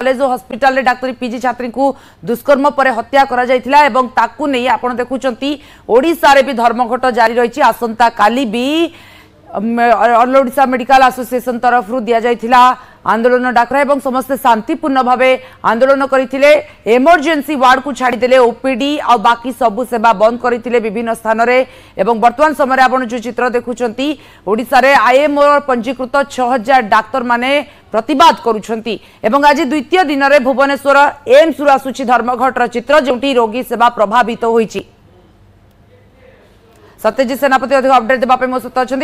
College और hospital डाक्तरी PG छात्री को दुष्कर्म पर हत्या करा जायतिला एवं ताकू नहीं आपण देखुचंती ओडिसा रे भी धर्मघट जारी रही आसंता काली भी ऑल ओडिशा मेडिकल एसोसिएशन तरफ दिया जायतिला आंदोलन डाकरा एवं समस्ते शांतिपूर्ण भावे आंदोलन करथिले इमरजेंसी वार्ड को छाड़ी देले ओपीडी और बाकी सबु सेवा बंद करथिले विभिन्न स्थान रे एवं वर्तमान समय आपण जो चित्र देखुचंती ओडिसा रे आईएमओ पंजीकृत 6000 डाक्टर माने प्रतिवाद करुछंती एवं आज द्वितीय दिन रे भुवनेश्वर एम्स रु आसुची धर्मघट र चित्र जोटी रोगी सेवा प्रभावित होईची। सत्यजित सेनापति अधिक अपडेट देवाई मो सहित अच्छा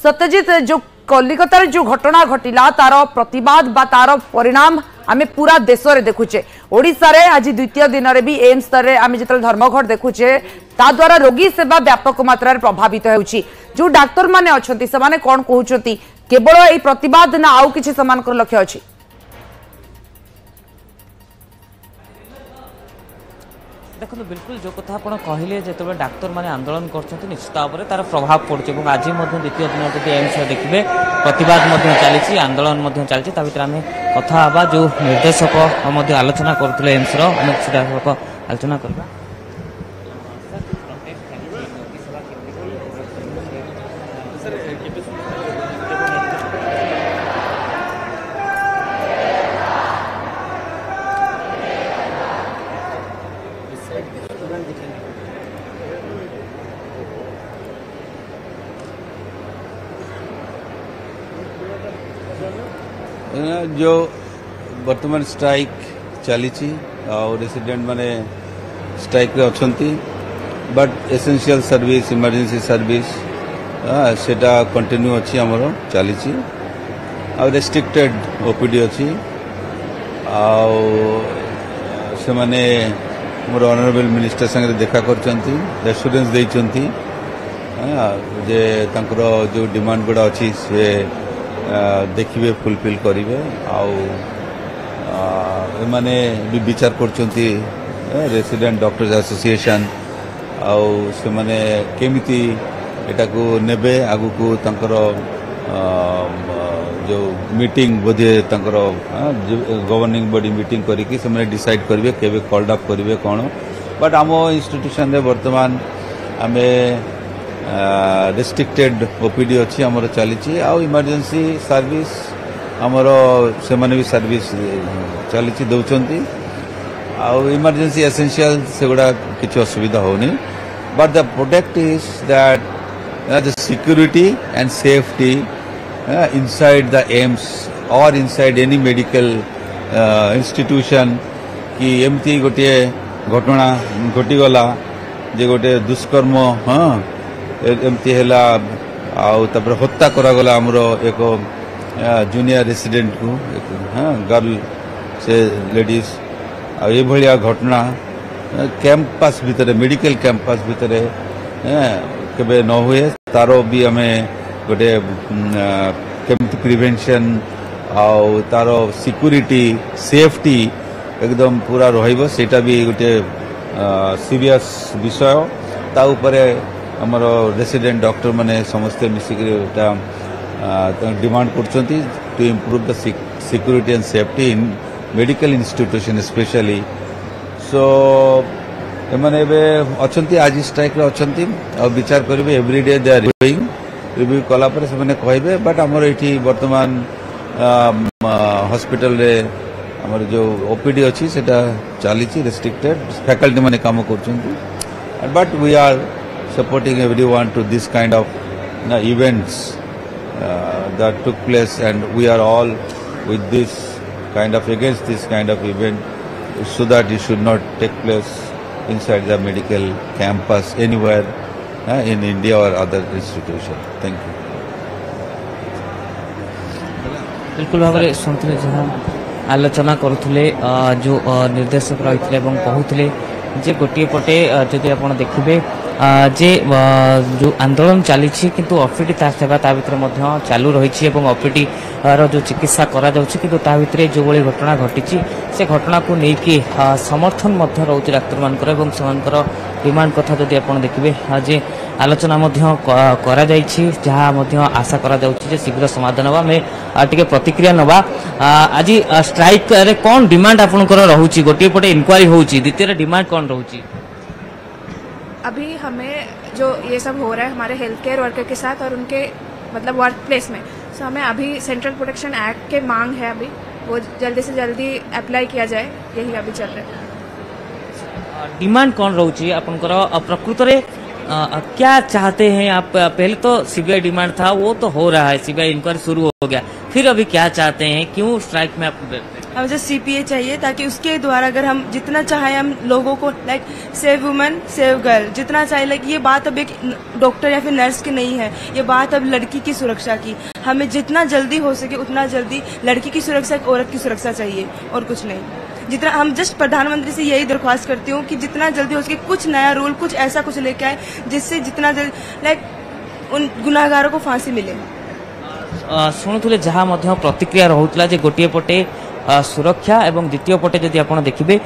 सत्यजित जो कलिकतार जो घटना घटिला तार प्रतिवाद बा तार परिणाम आम पूरा देश में देखुचे ओडिशा रे आज द्वितीय दिन में भी एम्स स्तर में आम जो धर्मघट देखुचे ता द्वारा रोगी सेवा व्यापक मात्रा प्रभावित होउची जो डाक्टर माने अछंती से माने कोन कहउछंती केवल एई प्रतिवाद ना आउ किछि समानकर लक्ष्य अछि। देखो बिल्कुल जो कथा आप कहले जो डाक्तर माने आंदोलन कर निश्चित भाव में तार प्रभाव पड़े आज द्वितीय दिन जब एम्स देखिए प्रतिवाद चली आंदोलन चलती भर आम कथा हाँ जो निर्देशक आलोचना करते एम्स आलोचना करवा जो वर्तमान स्ट्राइक चली रेसिडेंट माने स्ट्राइक रे अछंती but essential service emergency service सेटा कंटिन्यू अच्छी आमर चली रेस्ट्रिक्टेड ओपीडी अच्छी से माने मोर ऑनरेबल मिनिस्टर संगे देखा करचंती एश्योरेंस देइचंती जे तांकर जो डिमांड गुड़ा अच्छी से देखिए फुलफिल करेंगे आने भी विचार करचंती रेसिडेंट डॉक्टर्स एसोसिएशन से माने केमिति एटा को नेबे आगु को तांकर जो मीटिंग बोधे तांकर गवर्निंग बॉडी मीटिंग करिकि से माने डिसाइड करेंगे केबे कॉल्ड अप करेंगे कौन बट आम इंस्टीट्यूशन रे वर्तमान आमे रेस्ट्रिक्टेड ओपीडी अच्छी आमर चली आउ इमरजेंसी सर्विस आमर से माने भी सर्विस चली दौरान आउ इमरजेंसी एसेंशियल से गुड़ा किसी असुविधा होनी but the product is that the security and safety inside the AIIMS और इनसाइड एनी मेडिकल इंस्टीट्यूशन कि एमती गोटे घटना घटीगला जे गोटे दुष्कर्म हाँ एमती है हत्या करागला आमर एक जूनियर रेसिडेंट को हाँ गर्ल से लेडीज आ घटना कैंपस भितर मेडिकल कैंपस भितर केबे न हुए तार भी आम गोटे केमती प्रिवेंशन आउ तार सिक्योरिटी सेफ्टी एकदम पूरा रहिबो सेटा भी गोटे सीरियस विषय ता उपरे आमर रेसिडेंट डॉक्टर माने समस्ते मिसिक डिमांड करछंती to improve the security and safety in medical institution specially so एमाने बे अछंती आज स्ट्राइक रे अछंती और विचार करिवे एवरीडे दे आर रिव्यू कला पर से माने कहबे बट हमर एठी वर्तमान हॉस्पिटल रे हमर जो ओपीडी अछि सेटा चाली रेस्ट्रिक्टेड फैकल्टी माने काम करछंती but we are supporting everyone to this kind of events that took place and we are all with this kind of against this kind of event so that it should not take place inside the medical campus anywhere in India or other institution. Thank you. बिल्कुल भाव में शुणुले जहाँ आलोचना करुले जो निर्देशक रही कहते जे गोटे पटे जदि आप देखिए जे जो आंदोलन चली किंतु ओपीडी सेवा ता भीतर चालू रही ओपीडी जो चिकित्सा करा किंतु ता भीतर जो भाई घटना घटी से घटना को लेकिन समर्थन रोचे डाक्तर मान डिमांड कथा जदि आप देखिए जे आलोचना जहाँ आशा करा शीघ्र समाधान हम टे प्रतिक्रिया नवा आज स्ट्राइक रे कौन डिमांड आपंकर रोचे गोटे पटे इनक्वारी होची द्वितीय डिमांड कौन रोची अभी हमें जो ये सब हो रहा है हमारे हेल्थ केयर वर्कर के साथ और उनके मतलब वर्क प्लेस में सो हमें अभी सेंट्रल प्रोटेक्शन एक्ट के मांग है अभी वो जल्दी से जल्दी अप्लाई किया जाए यही अभी चल रहा है। डिमांड कौन रोची आपंकर प्रकृत में क्या चाहते हैं आप पहले तो सीबीआई डिमांड था वो तो हो रहा है सीबीआई इंक्वायरी शुरू हो गया फिर अभी क्या चाहते हैं क्यों स्ट्राइक में आप हमें जो सीपीए चाहिए ताकि उसके द्वारा अगर हम जितना चाहे हम लोगों को like save women save girl जितना चाहे लाइक ये बात अब एक डॉक्टर या फिर नर्स की नहीं है ये बात अब लड़की की सुरक्षा की हमें जितना जल्दी हो सके उतना जल्दी लड़की की सुरक्षा एक औरत की सुरक्षा चाहिए और कुछ नहीं जितना हम जस्ट प्रधानमंत्री से यही दरख्वास्त करती हूँ कि जितना जल्दी हो सके कुछ नया रूल कुछ ऐसा कुछ लेके आए जिससे जितना जल्दी लाइक उन गुनाहगारों को फांसी मिले। शुणुले जहाँ प्रतिक्रिया रोला गोटे पटे सुरक्षा एवं द्वितीय पटे जदि आप देखिए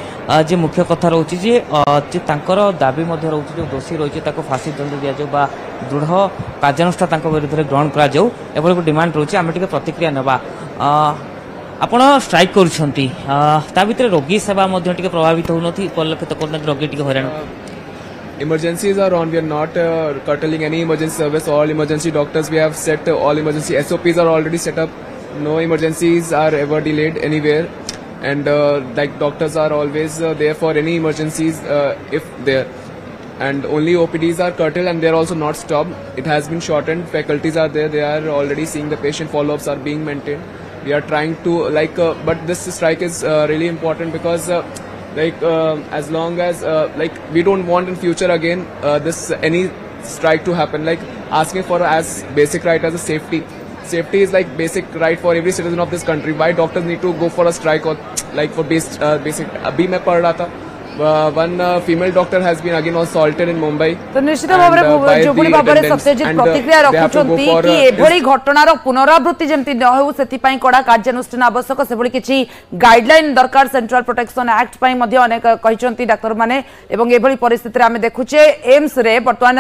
जे मुख्य कथा रोचे दाबी रोचे जो दोषी रही फांसी दंड दि जाऊ दृढ़ कार्यानुष्ठान विरुद्ध ग्रहण कर डिमांड रोचे आम टे प्रतिक्रिया नवा आपण स्ट्राइक कर रोगी सेवा प्रभावित होती परिलक्षित करना रोगी टी हैरान Emergencies are on. We are not curtailing any emergency service. All emergency doctors we have set. All emergency SOPs are already set up. No emergencies are ever delayed anywhere, and like doctors are always there for any emergencies if there. And only OPDs are curtailed, and they are also not stopped. It has been shortened. Faculties are there. They are already seeing the patient. Follow-ups are being maintained. We are trying to but this strike is really important because. As long as like we don't want in future again this any strike to happen like asking for as basic right as a safety is like basic right for every citizen of this country why doctors need to go for a strike or like for basic abhi main पढ़ रहा था one female doctor has been again assaulted in Mumbai तो निश्चित भाव में जोबुली भाबरे सत्यजित प्रतिक्रिया रखुचंती कि एभली घटनार पुनरावृत्ति जेमति न हो सेति पई कड़ा कार्यानुष्ठान आवश्यक सेभली किछि गाइडलाइन दरकार सेंट्रल प्रोटेक्शन एक्ट पई मध्ये अनेक कहिचंती डाक्टर माने एवं एभली परिस्थिति रे आमे देखुचे एम्स रे वर्तमान